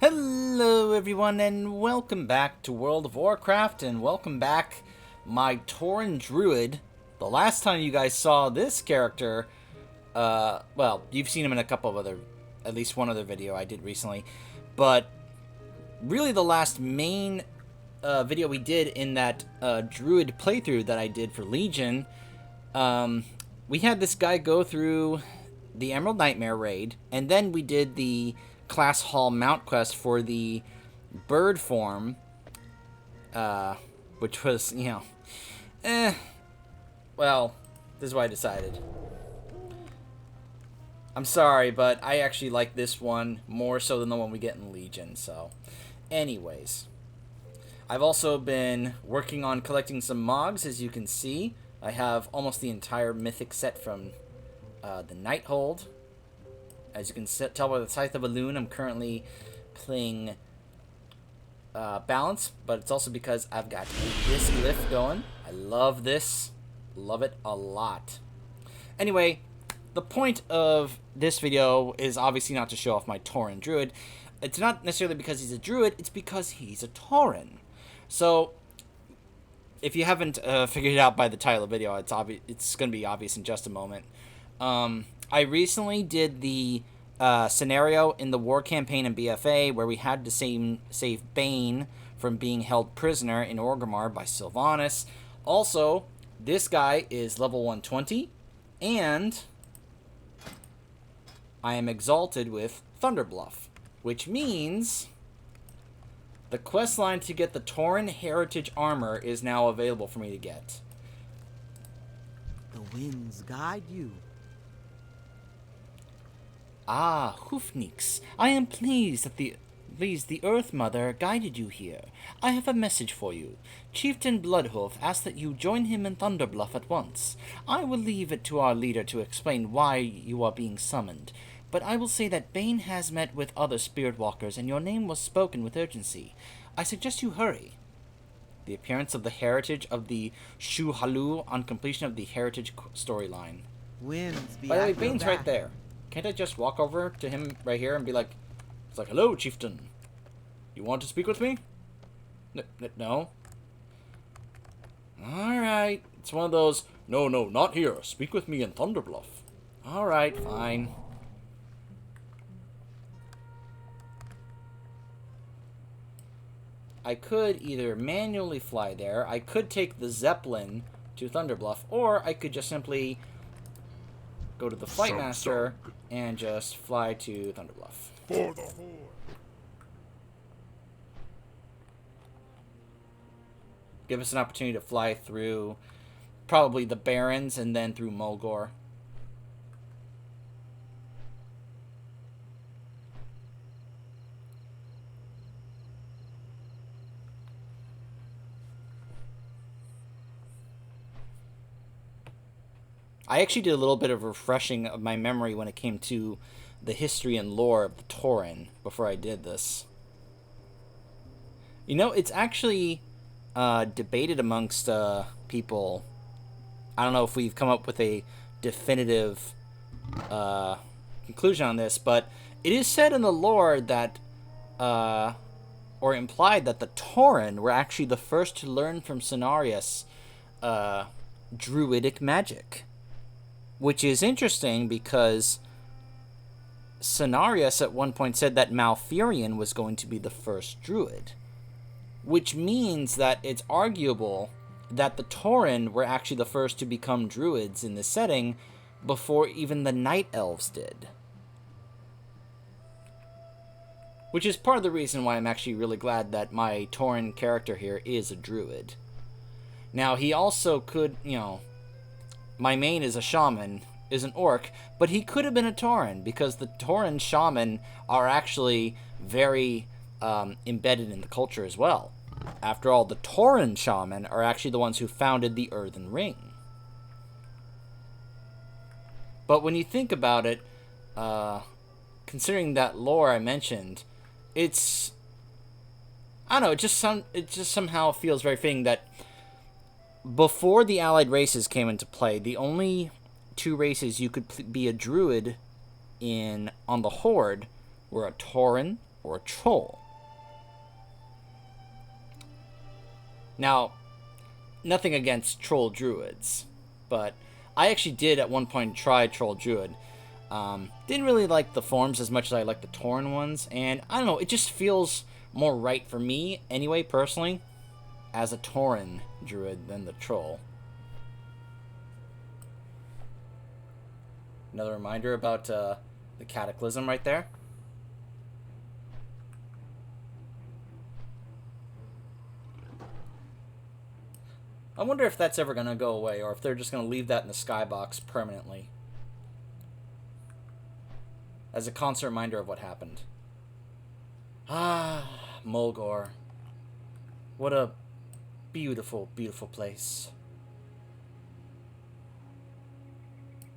Hello everyone and welcome back to World of Warcraft and welcome back my Tauren Druid. The last time you guys saw this character, well, you've seen him in a couple of other, at least one other video I did recently, but really the last main video we did in that Druid playthrough that I did for Legion, we had this guy go through the Emerald Nightmare raid, and then we did the Class Hall Mount quest for the bird form, which was, well, this is what I decided. I'm sorry, but I actually like this one more so than the one we get in Legion, so anyways. I've also been working on collecting some Mogs, as you can see. I have almost the entire Mythic set from the Nighthold. As you can tell by the Scythe of Elune, I'm currently playing Balance, but it's also because I've got this glyph going. I love this. Love it a lot. Anyway, the point of this video is obviously not to show off my Tauren Druid. It's not necessarily because he's a Druid, it's because he's a Tauren. So, if you haven't figured it out by the title of the video, it's going to be obvious in just a moment. I recently did the scenario in the war campaign in BFA where we had to save Bane from being held prisoner in Orgrimmar by Sylvanas. Also, this guy is level 120, and I am exalted with Thunderbluff, which means the questline to get the Tauren Heritage Armor is now available for me to get. The winds guide you. Ah, Hoofneeks, I am pleased that the Earth Mother guided you here. I have a message for you. Chieftain Bloodhoof asked that you join him in Thunderbluff at once. I will leave it to our leader to explain why you are being summoned, but I will say that Bane has met with other Spirit Walkers and your name was spoken with urgency. I suggest you hurry. The appearance of the heritage of the Shu-Halu on completion of the heritage storyline. Winds be By the way, at your Bane's back. right there. Can't I just walk over to him right here and be like, it's like, hello, chieftain. You want to speak with me? No. Alright. It's one of those, no, not here. Speak with me in Thunderbluff. Alright, fine. I could either manually fly there, I could take the Zeppelin to Thunderbluff, or I could just simply go to the Flightmaster and just fly to Thunderbluff. For the Horde. Give us an opportunity to fly through probably the Barrens and then through Mulgore. I actually did a little bit of refreshing of my memory when it came to the history and lore of the Tauren before I did this. You know, it's actually debated amongst people. I don't know if we've come up with a definitive conclusion on this, but it is said in the lore that, or implied that the Tauren were actually the first to learn from Cenarius druidic magic. Which is interesting because Cenarius at one point said that Malfurion was going to be the first druid. Which means that it's arguable that the Tauren were actually the first to become druids in this setting before even the Night Elves did. Which is part of the reason why I'm actually really glad that my Tauren character here is a druid. Now, he also could, my main is a shaman, is an orc, but he could have been a Tauren, because the Tauren shaman are actually very embedded in the culture as well. After all, the Tauren shaman are actually the ones who founded the Earthen Ring. But when you think about it, considering that lore I mentioned, it's, I don't know, it just somehow feels very fitting that before the allied races came into play, the only two races you could be a druid in on the Horde were a Tauren or a troll. Now, nothing against troll druids, but I actually did at one point try troll druid. Didn't really like the forms as much as I like the Tauren ones, and I don't know, it just feels more right for me, anyway, personally, as a Tauren druid than the troll. Another reminder about the Cataclysm right there. I wonder if that's ever going to go away, or if they're just going to leave that in the skybox permanently. As a constant reminder of what happened. Ah, Mulgore. What a beautiful, beautiful place.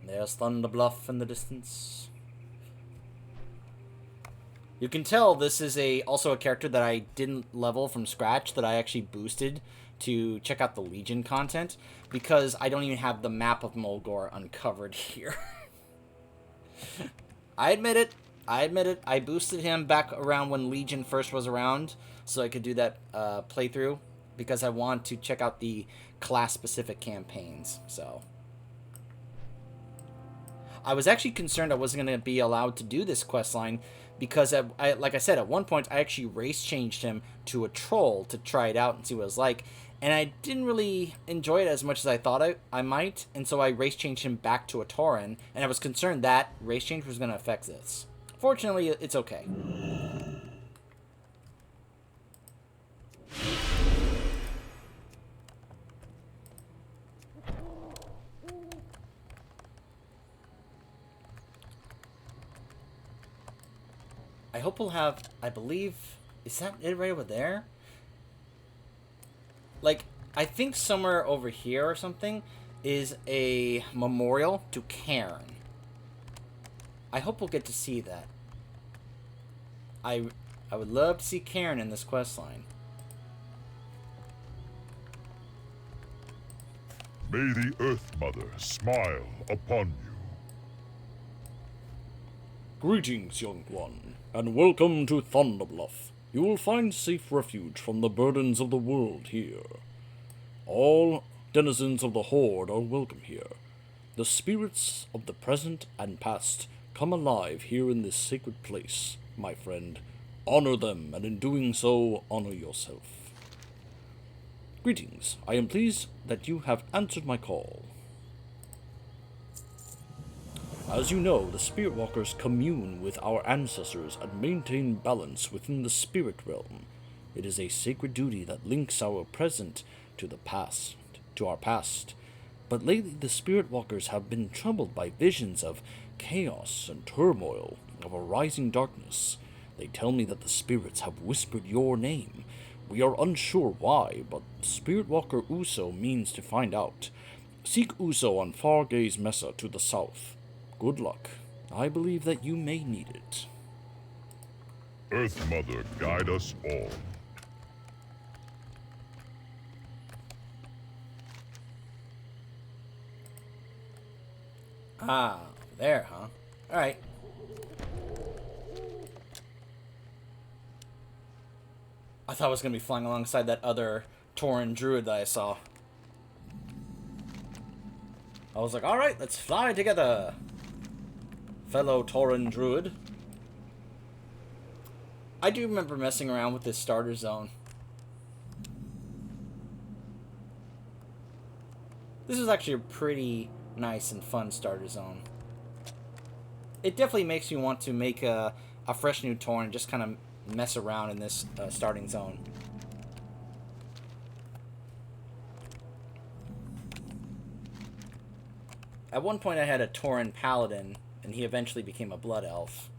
There's Thunder Bluff in the distance. You can tell this is also a character that I didn't level from scratch, that I actually boosted to check out the Legion content, because I don't even have the map of Mulgore uncovered here. I admit it. I boosted him back around when Legion first was around, so I could do that playthrough, because I want to check out the class-specific campaigns, so... I was actually concerned I wasn't going to be allowed to do this questline, because, like I said, at one point I actually race changed him to a troll to try it out and see what it was like, and I didn't really enjoy it as much as I thought I might, and so I race changed him back to a Tauren, and I was concerned that race change was going to affect this. Fortunately, it's okay. I hope we'll have, I believe, is that it right over there? Like, I think somewhere over here or something is a memorial to Cairn. I hope we'll get to see that. I would love to see Cairn in this questline. May the Earth Mother smile upon you. Greetings, young one, and welcome to Thunderbluff. You will find safe refuge from the burdens of the world here. All denizens of the Horde are welcome here. The spirits of the present and past come alive here in this sacred place, my friend. Honor them, and in doing so, honor yourself. Greetings. I am pleased that you have answered my call. As you know, the Spirit Walkers commune with our ancestors and maintain balance within the spirit realm. It is a sacred duty that links our present to the past, to our past. But lately the Spirit Walkers have been troubled by visions of chaos and turmoil, of a rising darkness. They tell me that the spirits have whispered your name. We are unsure why, but Spirit Walker Uso means to find out. Seek Uso on Fargaze Mesa to the south. Good luck. I believe that you may need it. Earth Mother, guide us all. Ah, there, huh? Alright. I thought I was going to be flying alongside that other Tauren druid that I saw. I was like, alright, let's fly together, fellow Tauren druid. I do remember messing around with this starter zone. This is actually a pretty nice and fun starter zone. It definitely makes you want to make a fresh new Tauren and just kind of mess around in this starting zone. At one point I had a Tauren paladin, and he eventually became a blood elf.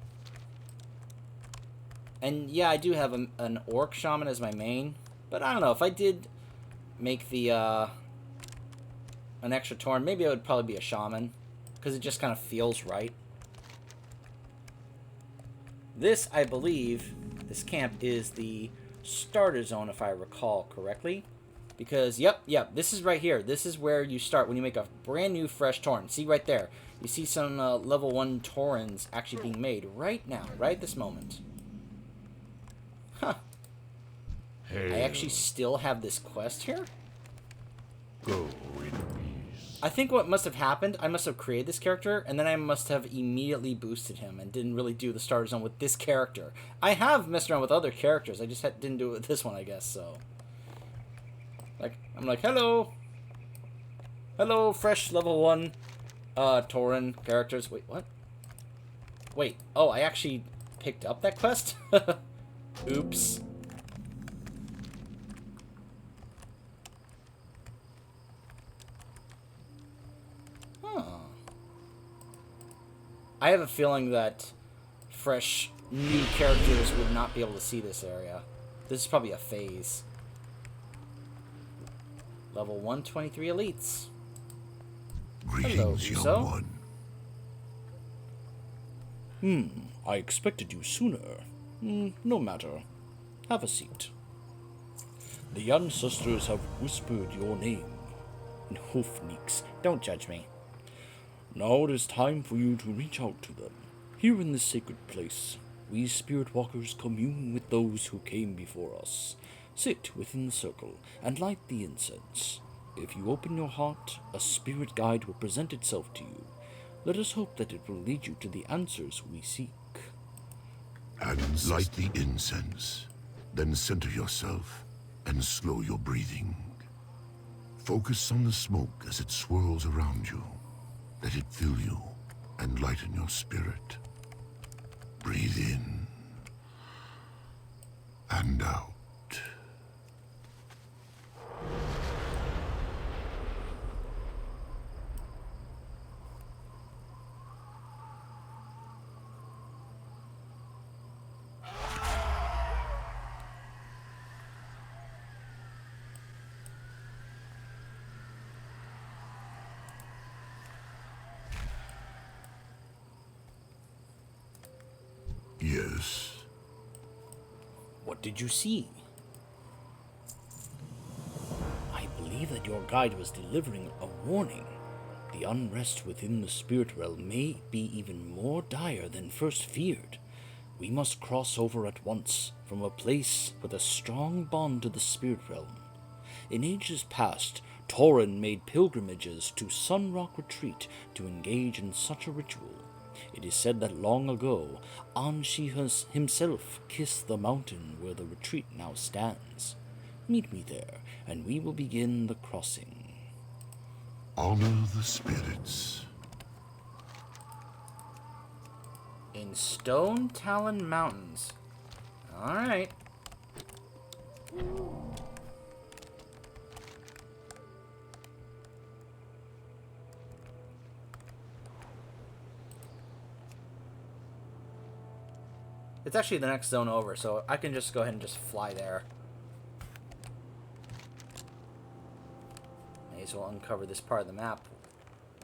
And yeah, I do have an orc shaman as my main, but I don't know, if I did make the an extra Tauren, maybe it would probably be a shaman, because it just kind of feels right. This, I believe, this camp is the starter zone, if I recall correctly. Because, yep, this is right here. This is where you start when you make a brand new fresh Tauren. See right there. You see some level 1 Taurens actually being made right now, right this moment. I actually still have this quest here? Go in peace. I think what must have happened, I must have created this character, and then I must have immediately boosted him and didn't really do the starter zone with this character. I have messed around with other characters, I just didn't do it with this one, I guess, so. Like, I'm like, hello! Hello, fresh level 1 Tauren characters. Wait, what? Wait, oh, I actually picked up that quest? Oops. Huh. I have a feeling that fresh, new characters would not be able to see this area. This is probably a phase. Level 123 elites. Greetings, Hello, young one. I expected you sooner. No matter. Have a seat. The ancestors have whispered your name. Papaneeks, don't judge me. Now it is time for you to reach out to them. Here in this sacred place, we spirit walkers commune with those who came before us. Sit within the circle and light the incense. If you open your heart, a spirit guide will present itself to you. Let us hope that it will lead you to the answers we seek. And light the incense. Then center yourself and slow your breathing. Focus on the smoke as it swirls around you. Let it fill you and lighten your spirit. Breathe in and out. Yes. What did you see? I believe that your guide was delivering a warning. The unrest within the spirit realm may be even more dire than first feared. We must cross over at once from a place with a strong bond to the spirit realm. In ages past, Tauren made pilgrimages to Sunrock Retreat to engage in such a ritual. It is said that long ago, Anshi himself kissed the mountain where the retreat now stands. Meet me there, and we will begin the crossing. Honor the spirits. In Stone Talon Mountains. Alright. It's actually the next zone over, so I can just go ahead and just fly there. May as well uncover this part of the map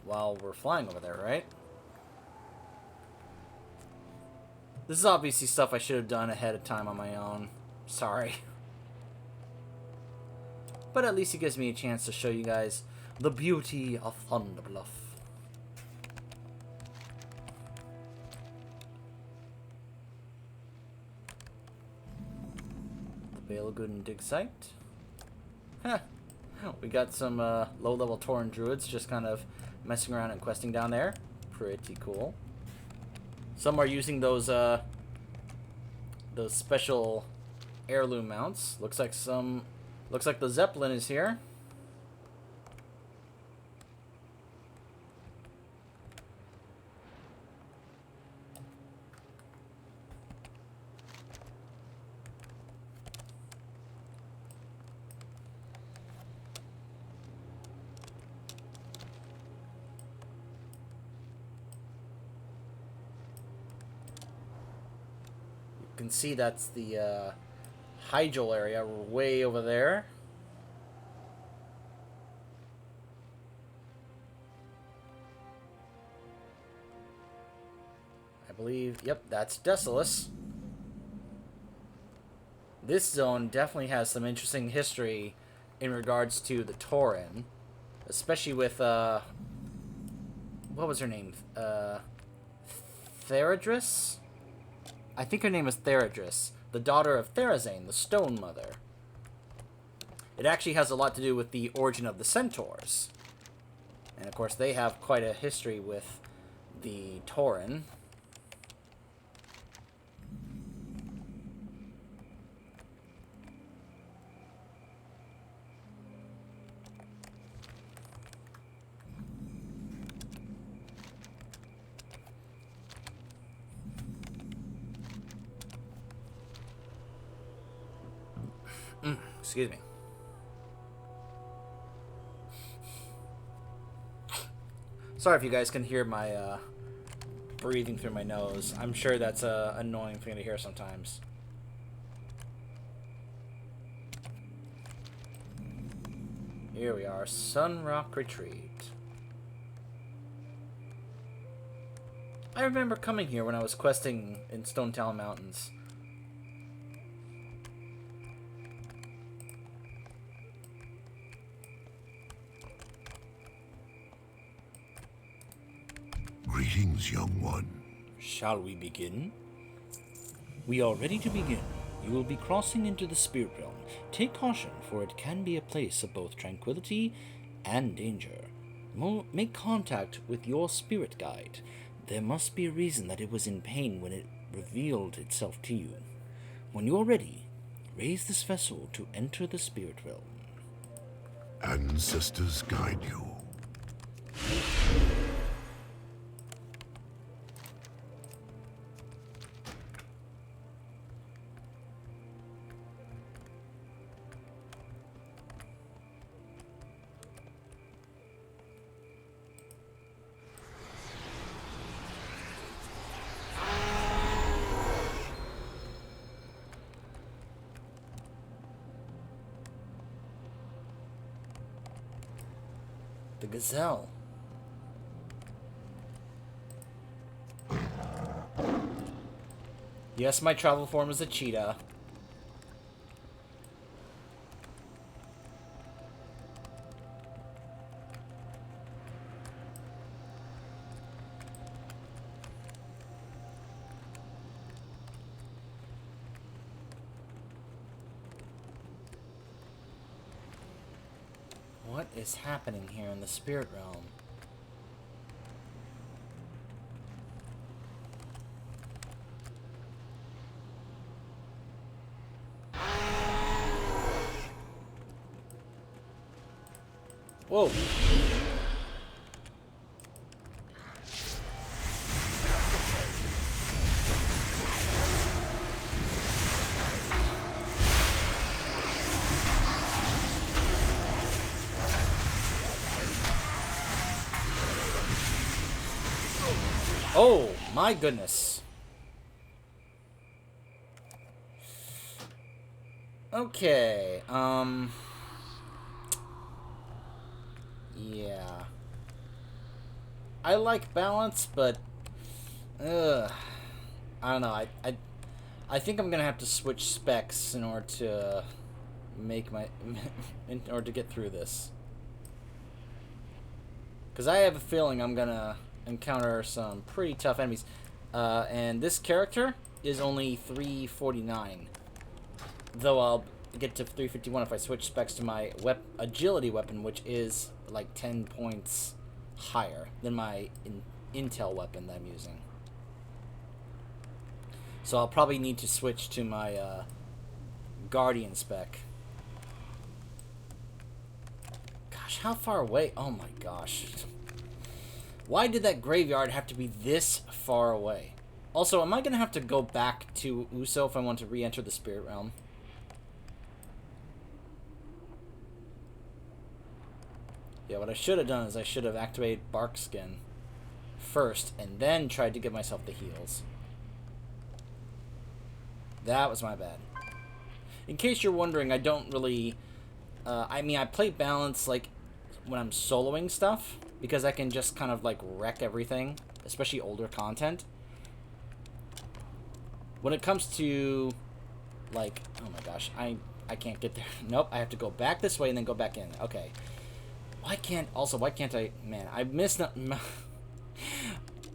while we're flying over there, right? This is obviously stuff I should have done ahead of time on my own. Sorry. But at least it gives me a chance to show you guys the beauty of Thunderbluff. The Balegood dig site. Huh. We got some low-level Tauren druids just kind of messing around and questing down there. Pretty cool. Some are using those special heirloom mounts. Looks like the Zeppelin is here. You can see that's the Hyjal area way over there. I believe, yep, that's Desolus. This zone definitely has some interesting history in regards to the Tauren, especially with, what was her name? Theradris? I think her name was Theradris, the daughter of Therazane, the Stone Mother. It actually has a lot to do with the origin of the centaurs. And of course, they have quite a history with the Tauren. Excuse me. Sorry if you guys can hear my breathing through my nose. I'm sure that's a annoying thing to hear sometimes. Here we are, Sunrock Retreat. I remember coming here when I was questing in Stone Talon Mountains. Greetings, young one. Shall we begin? We are ready to begin. You will be crossing into the spirit realm. Take caution, for it can be a place of both tranquility and danger. Make contact with your spirit guide. There must be a reason that it was in pain when it revealed itself to you. When you are ready, raise this vessel to enter the spirit realm. Ancestors guide you. The gazelle. Yes, my travel form is a cheetah. What is happening here in the spirit realm? Whoa. Oh, my goodness. Okay, yeah. I like balance, but I don't know. I think I'm gonna have to switch specs in order to make my in order to get through this. Because I have a feeling I'm gonna encounter some pretty tough enemies. And this character is only 349. Though I'll get to 351 if I switch specs to my agility weapon, which is like 10 points higher than my intel weapon that I'm using. So I'll probably need to switch to my guardian spec. Gosh, how far away? Oh my gosh. Why did that graveyard have to be this far away? Also, am I going to have to go back to Uso if I want to re-enter the spirit realm? Yeah, what I should have done is I should have activated Bark Skin first and then tried to give myself the heals. That was my bad. In case you're wondering, I don't really... I mean, I play balance, like, when I'm soloing stuff, because I can just kind of, like, wreck everything, especially older content. When it comes to, like... Oh my gosh, I can't get there. Nope, I have to go back this way and then go back in. Okay. Why can't I... Man, I miss...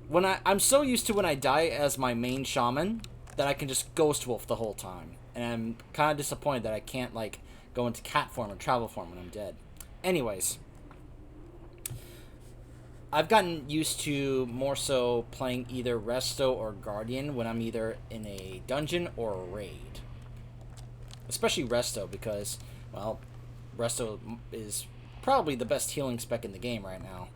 When I'm so used to when I die as my main shaman that I can just Ghost Wolf the whole time. And I'm kind of disappointed that I can't, like, go into cat form or travel form when I'm dead. Anyways, I've gotten used to more so playing either Resto or Guardian when I'm either in a dungeon or a raid. Especially Resto because, well, Resto is probably the best healing spec in the game right now.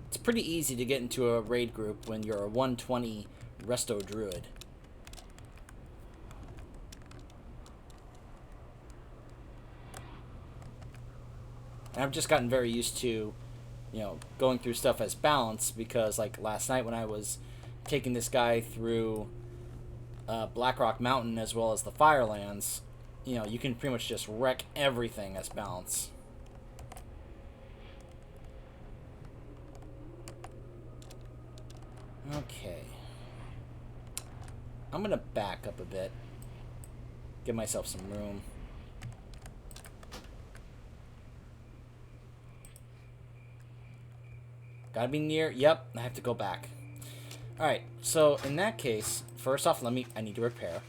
It's pretty easy to get into a raid group when you're a 120 Resto Druid. And I've just gotten very used to, you know, going through stuff as balance because, like, last night when I was taking this guy through Blackrock Mountain as well as the Firelands, you know, you can pretty much just wreck everything as balance. Okay. I'm gonna back up a bit. Give myself some room. Gotta be near. Yep, I have to go back. Alright, so in that case, first off, I need to repair.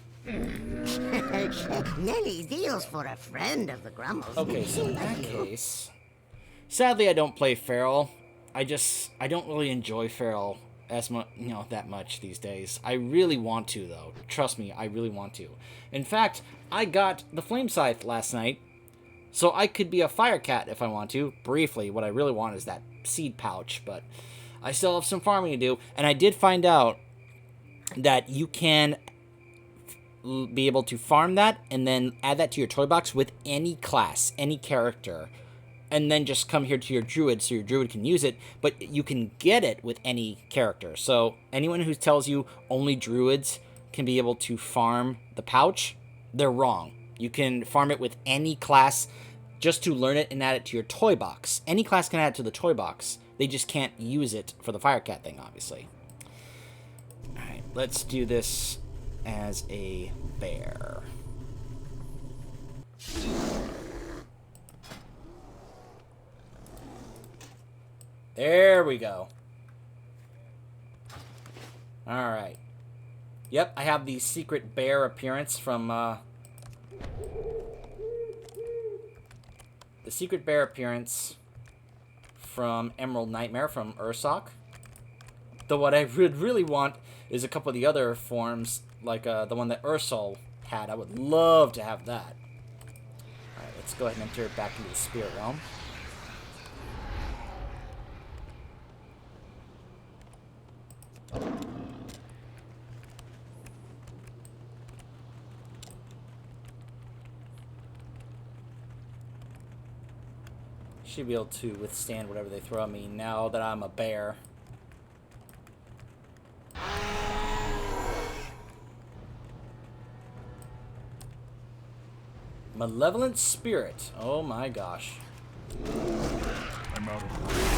Nelly deals for a friend of the Grummles. Okay, so in that case, sadly I don't play Feral. I don't really enjoy Feral as much, you know, that much these days. I really want to, though. Trust me, I really want to. In fact, I got the Flame Scythe last night, so I could be a Fire Cat if I want to. Briefly, what I really want is that seed pouch, but I still have some farming to do, and I did find out that you can be able to farm that and then add that to your toy box with any class, any character, and then just come here to your druid so your druid can use it, but you can get it with any character. So anyone who tells you only druids can be able to farm the pouch, they're wrong. You can farm it with any class just to learn it and add it to your toy box. Any class can add it to the toy box. They just can't use it for the Firecat thing, obviously. Alright, let's do this as a bear. There we go. Alright. Yep, I have the secret bear appearance from, the secret bear appearance from Emerald Nightmare from Ursoc. Though what I would really want is a couple of the other forms, like the one that Ursol had. I would love to have that. Alright, let's go ahead and enter back into the Spirit Realm. Should be able to withstand whatever they throw at me now that I'm a bear. Malevolent Spirit. Oh my gosh. I'm out of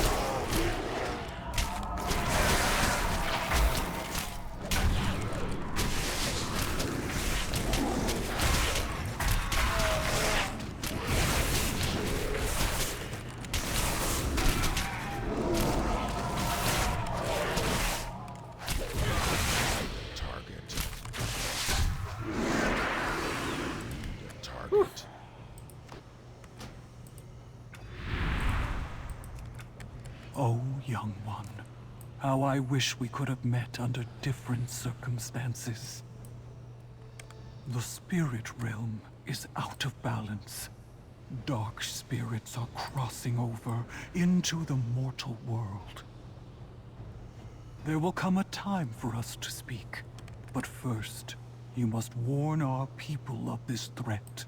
Oh, young one, how I wish we could have met under different circumstances. The spirit realm is out of balance. Dark spirits are crossing over into the mortal world. There will come a time for us to speak, but first, you must warn our people of this threat.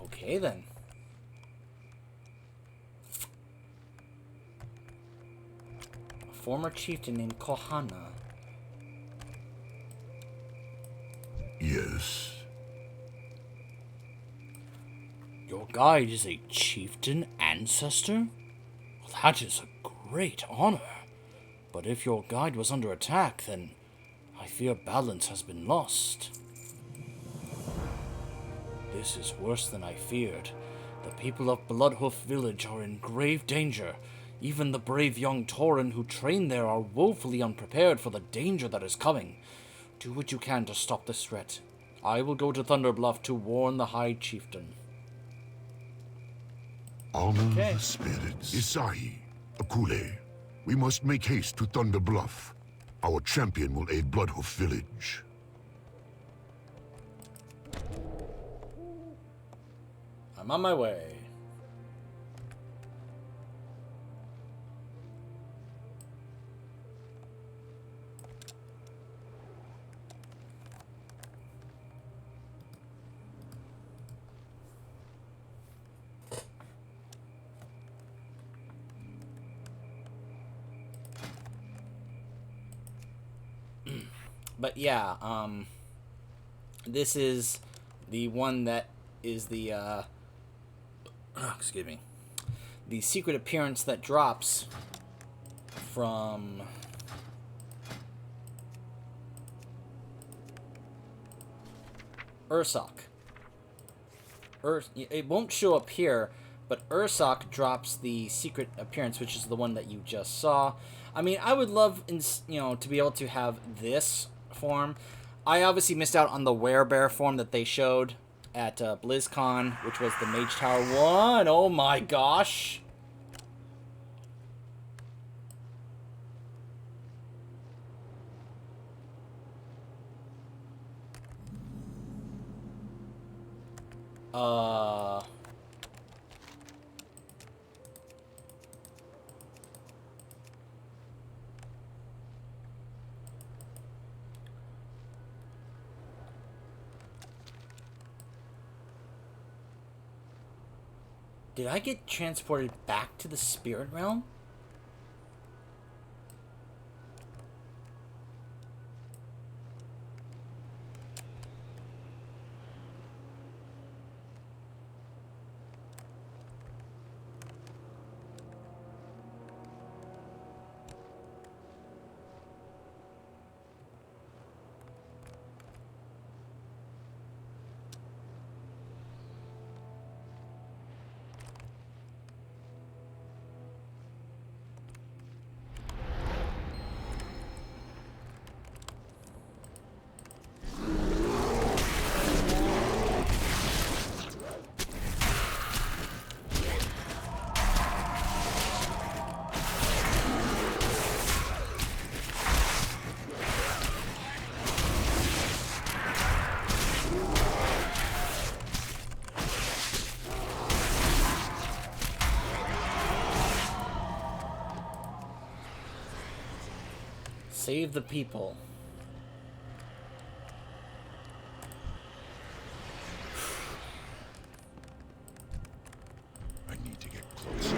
Okay then. A former chieftain named Kohana. Yes. Your guide is a chieftain ancestor? Well, that is a great honor. But if your guide was under attack, then I fear balance has been lost. This is worse than I feared. The people of Bloodhoof Village are in grave danger. Even the brave young Tauren who train there are woefully unprepared for the danger that is coming. Do what you can to stop this threat. I will go to Thunderbluff to warn the High Chieftain. Honor Okay. the spirits. Isahi, Akule, we must make haste to Thunder Bluff. Our champion will aid Bloodhoof Village. I'm on my way. But yeah, this is the one that is the, excuse me, the secret appearance that drops from Ursoc. It won't show up here, but Ursoc drops the secret appearance, which is the one that you just saw. I mean, I would love, to be able to have this form. I obviously missed out on the werebear form that they showed at BlizzCon, which was the Mage Tower one. Oh my gosh. Did I get transported back to the spirit realm? Save the people. I need to get closer.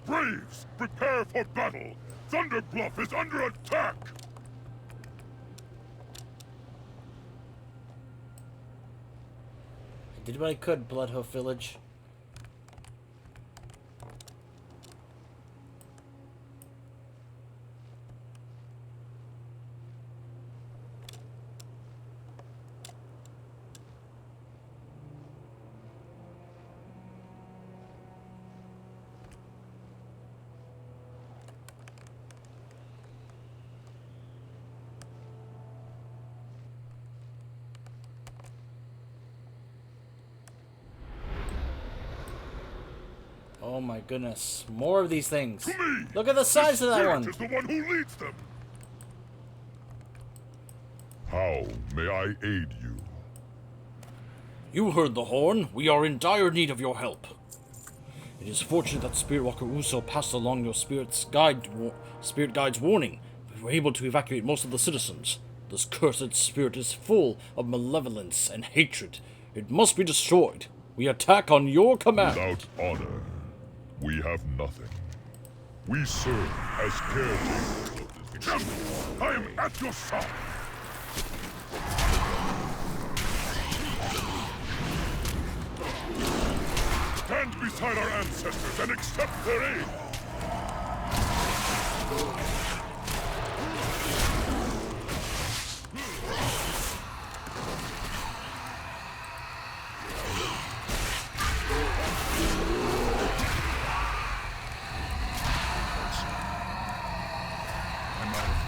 Braves, prepare for battle! Thunderbluff is under attack! I did what I could, Bloodhoof Village. my goodness. More of these things. To me! Look at the size of that Spirit one. is the one who leads them. How may I aid you? You heard the horn. We are in dire need of your help. It is fortunate that Spirit Walker Uso passed along your spirit guide's warning. We were able to evacuate most of the citizens. This cursed spirit is full of malevolence and hatred. It must be destroyed. We attack on your command. Without honor, we have nothing. We serve as caretakers of this champion. I am at your side. Stand beside our ancestors and accept their aid.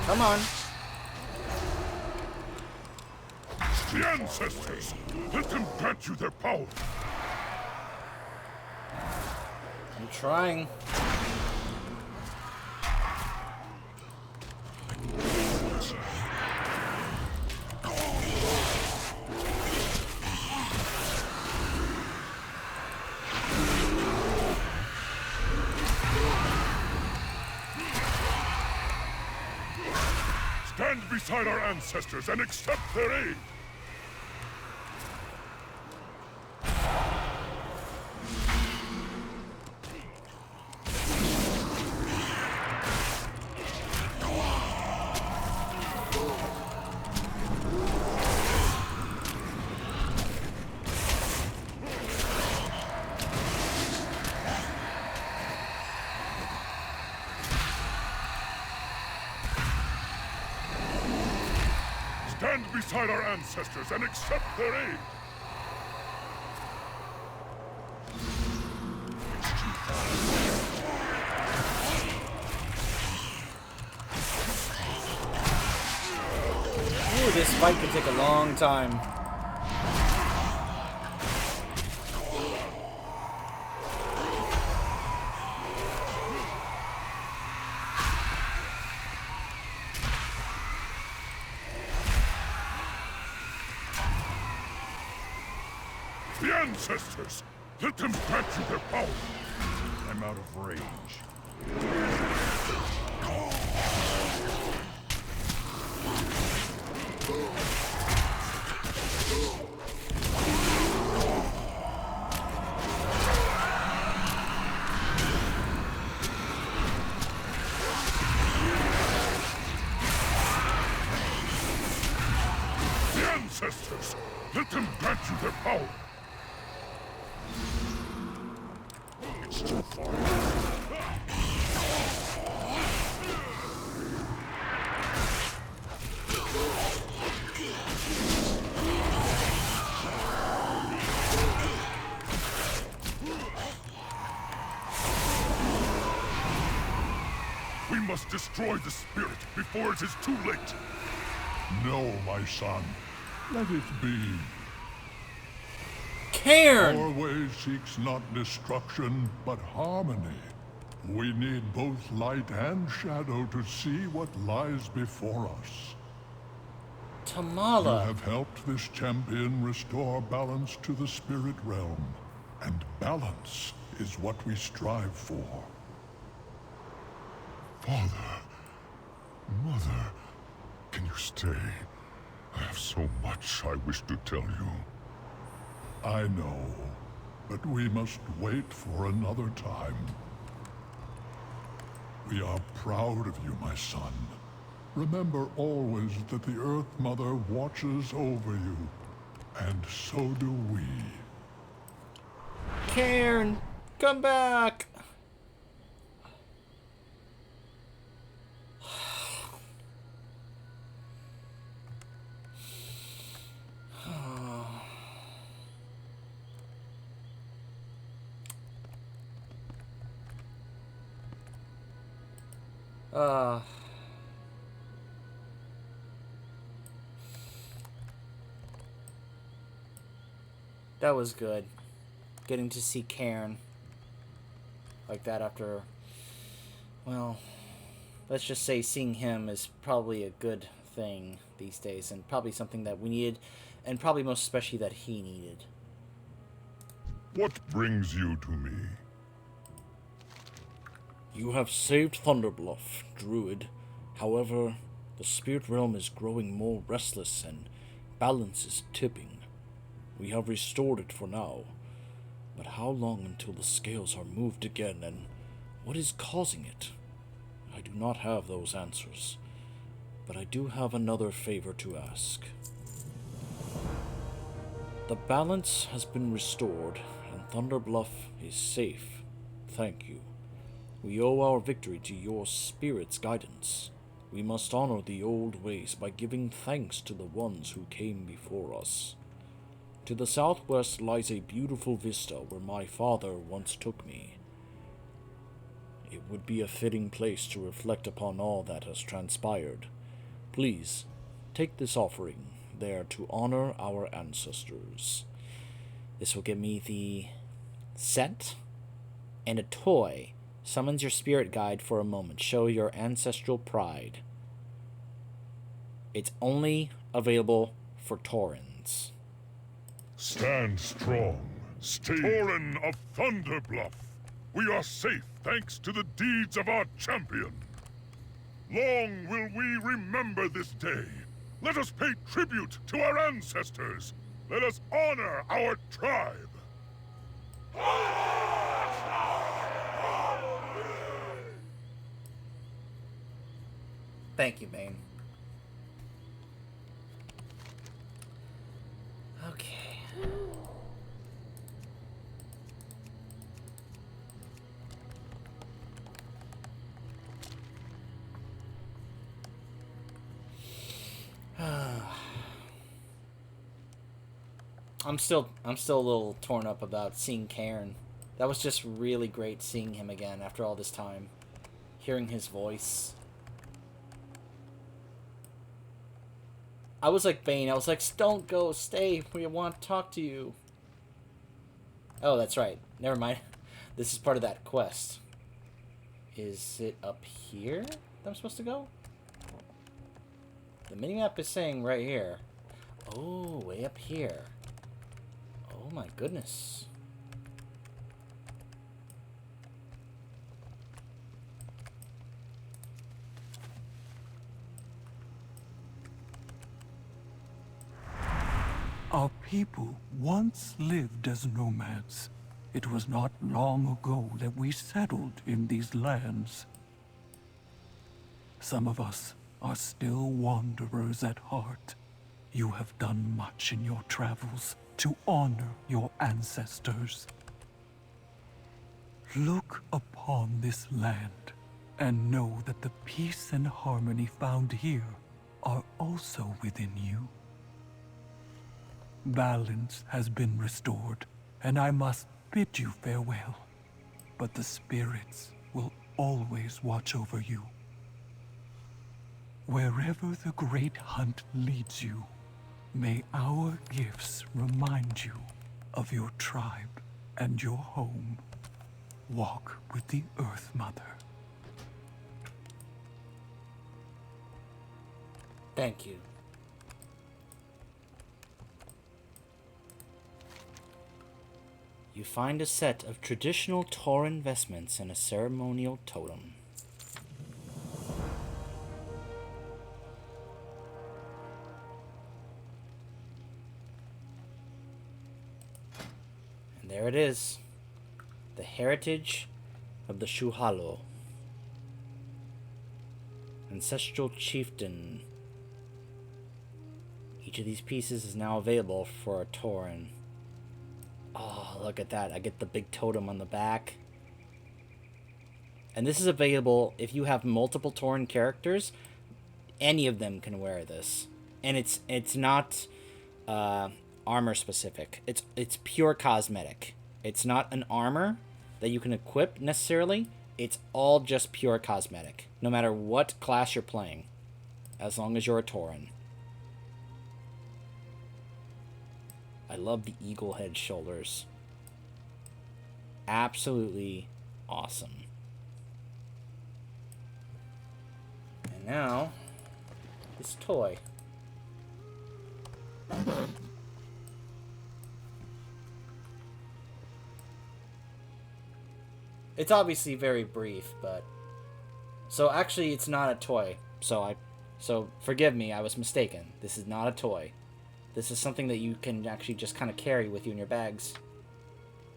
Come on. The ancestors! Let them grant you their power! I'm trying. Stand beside our ancestors and accept their aid! Stand beside our ancestors and accept their aid! Ooh, this fight could take a long time. The ancestors! Let them grant you their power! I'm out of range. The ancestors! Let them grant you their power! It's too far. We must destroy the spirit before it is too late. No, my son. Let it be. Cairn! Our way seeks not destruction, but harmony. We need both light and shadow to see what lies before us. You Tamala. have helped this champion restore balance to the spirit realm, and balance is what we strive for. Father, Mother, can you stay? I have so much I wish to tell you. I know, but we must wait for another time. We are proud of you, my son. Remember always that the Earth Mother watches over you, and so do we. Cairn! Come back! That was good. Getting to see Cairn. like that after, well, let's just say seeing him is probably a good thing these days, and probably something that we needed, and probably most especially that he needed. What brings you to me? You have saved Thunderbluff, Druid. However, the spirit realm is growing more restless and balance is tipping. We have restored it for now. But how long until the scales are moved again, and what is causing it? I do not have those answers, but I do have another favor to ask. The balance has been restored, and Thunderbluff is safe. Thank you. We owe our victory to your spirit's guidance. We must honor the old ways by giving thanks to the ones who came before us. To the southwest lies a beautiful vista where my father once took me. It would be a fitting place to reflect upon all that has transpired. Please, take this offering there to honor our ancestors. This will give me the set and a toy. Summons your spirit guide for a moment. Show your ancestral pride. It's only available for Taurens. Stand strong. Stay. Tauren of Thunderbluff. We are safe thanks to the deeds of our champion. Long will we remember this day. Let us pay tribute to our ancestors. Let us honor our tribe. Thank you, Bane. Okay. I'm still a little torn up about seeing Cairn. That was just really great seeing him again after all this time. Hearing his voice. I was like Bane. I was like, don't go, stay. We want to talk to you. Oh, that's right. Never mind. This is part of that quest. Is it up here that I'm supposed to go? The minimap is saying right here. Oh, way up here. Oh my goodness. Our people once lived as nomads. It was not long ago that we settled in these lands. Some of us are still wanderers at heart. You have done much in your travels to honor your ancestors. Look upon this land and know that the peace and harmony found here are also within you. Balance has been restored, and I must bid you farewell. But the spirits will always watch over you. Wherever the great hunt leads you, may our gifts remind you of your tribe and your home. Walk with the Earth Mother. Thank you. You find a set of traditional Tauren vestments and a ceremonial totem. And there it is. The heritage of the Shuhalo. Ancestral chieftain. Each of these pieces is now available for a Tauren. Oh, look at that. I get the big totem on the back. And this is available if you have multiple Tauren characters. Any of them can wear this. And it's not armor specific. It's pure cosmetic. It's not an armor that you can equip necessarily. It's all just pure cosmetic. No matter what class you're playing. As long as you're a Tauren. I love the eagle head shoulders. Absolutely awesome. And now, this toy. It's obviously very brief, but... So actually, it's not a toy. So forgive me, I was mistaken. This is not a toy. This is something that you can actually just kind of carry with you in your bags.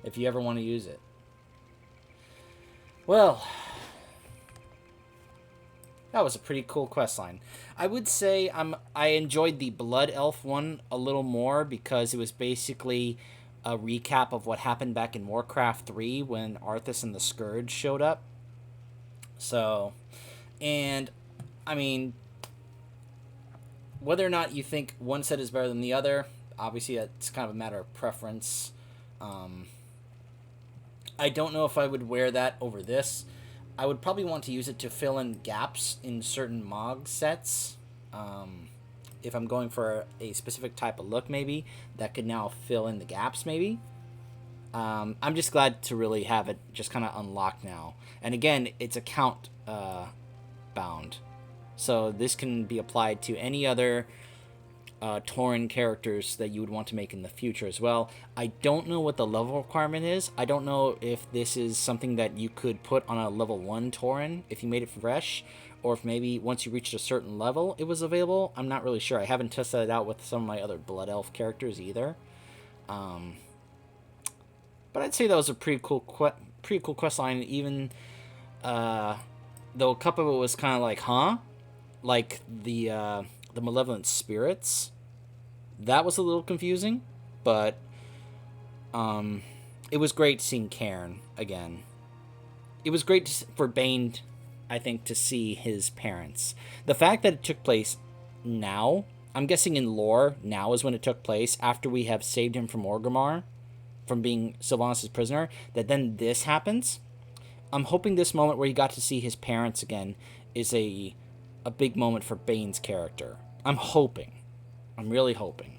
If you ever want to use it. Well... That was a pretty cool questline. I would say I enjoyed the Blood Elf one a little more because it was basically a recap of what happened back in Warcraft 3 when Arthas and the Scourge showed up. So, and, I mean, whether or not you think one set is better than the other, obviously it's kind of a matter of preference. I don't know if I would wear that over this. I would probably want to use it to fill in gaps in certain Mog sets. If I'm going for a specific type of look, maybe, that could now fill in the gaps, maybe. I'm just glad to really have it just kind of unlocked now. And again, it's account bound. So this can be applied to any other Tauren characters that you would want to make in the future as well. I don't know what the level requirement is. I don't know if this is something that you could put on a level 1 Tauren if you made it fresh, or if maybe once you reached a certain level it was available. I'm not really sure. I haven't tested it out with some of my other Blood Elf characters either. But I'd say that was a pretty cool questline, even though a couple of it was kind of like, huh? Like the malevolent spirits. That was a little confusing, but it was great seeing Cairn again. It was great for Bane, I think, to see his parents. The fact that it took place now, I'm guessing in lore, now is when it took place, after we have saved him from Orgrimmar, from being Sylvanas' prisoner, that then this happens. I'm hoping this moment where he got to see his parents again is a big moment for Bane's character. I'm hoping. I'm really hoping.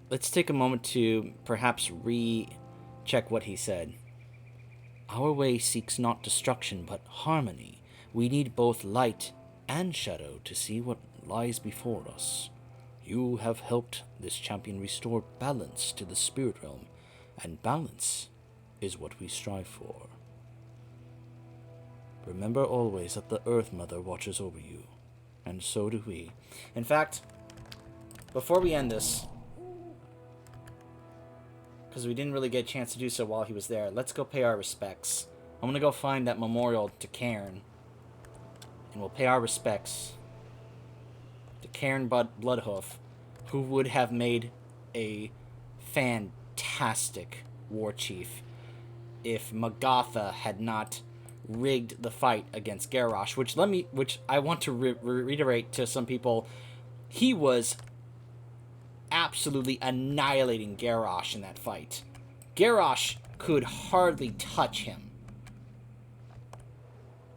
Let's take a moment to perhaps recheck what he said. Our way seeks not destruction, but harmony. We need both light and shadow to see what lies before us. You have helped this champion restore balance to the spirit realm, and balance is what we strive for. Remember always that the Earth Mother watches over you, and so do we. In fact, before we end this, because we didn't really get a chance to do so while he was there, let's go pay our respects. I'm going to go find that memorial to Cairn, and we'll pay our respects to Cairn Bloodhoof, who would have made a fantastic war chief if Magatha had not rigged the fight against Garrosh, which I want to reiterate to some people. He was absolutely annihilating Garrosh in that fight. Garrosh could hardly touch him.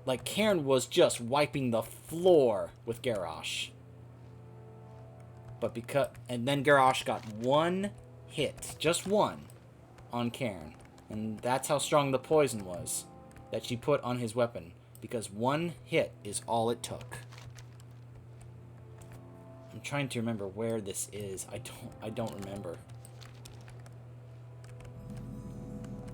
Like, Cairn was just wiping the floor with Garrosh. And then Garrosh got one hit, just one, on Cairn. And that's how strong the poison was that she put on his weapon, because one hit is all it took. I'm trying to remember where this is. I don't remember.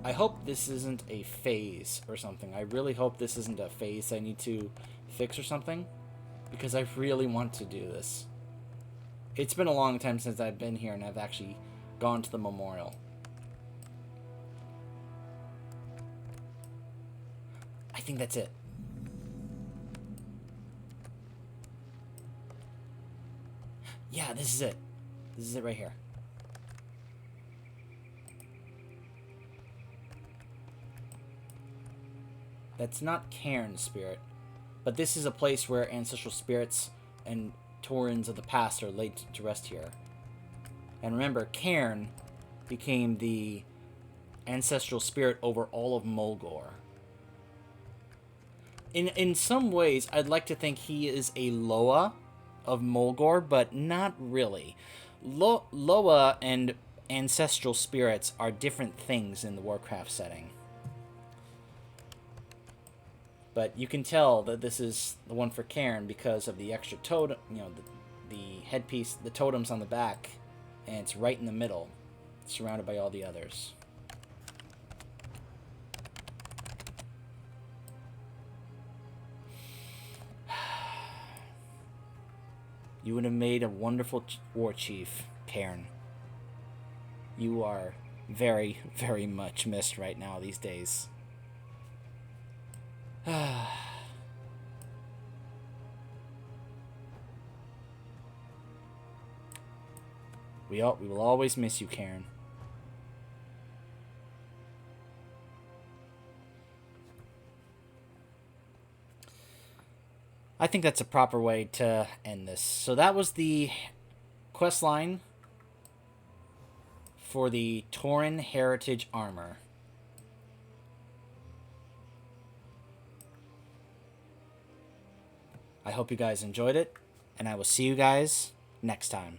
I hope this isn't a phase or something. I really hope this isn't a phase I need to fix or something, because I really want to do this. It's been a long time since I've been here and I've actually gone to the memorial. I think that's it. Yeah, this is it. This is it right here. That's not Cairn's spirit, but this is a place where ancestral spirits and Taurens of the past are laid to rest here. And remember, Cairn became the ancestral spirit over all of Mulgore. In some ways, I'd like to think he is a Loa of Mulgore, but not really. Loa and ancestral spirits are different things in the Warcraft setting. But you can tell that this is the one for Karen because of the extra totem, you know, the headpiece, the totems on the back, and it's right in the middle, surrounded by all the others. You would have made a wonderful war chief, Karen. You are very, very much missed right now these days. We will always miss you, Karen. I think that's a proper way to end this. So that was the quest line for the Tauren Heritage Armor. I hope you guys enjoyed it, and I will see you guys next time.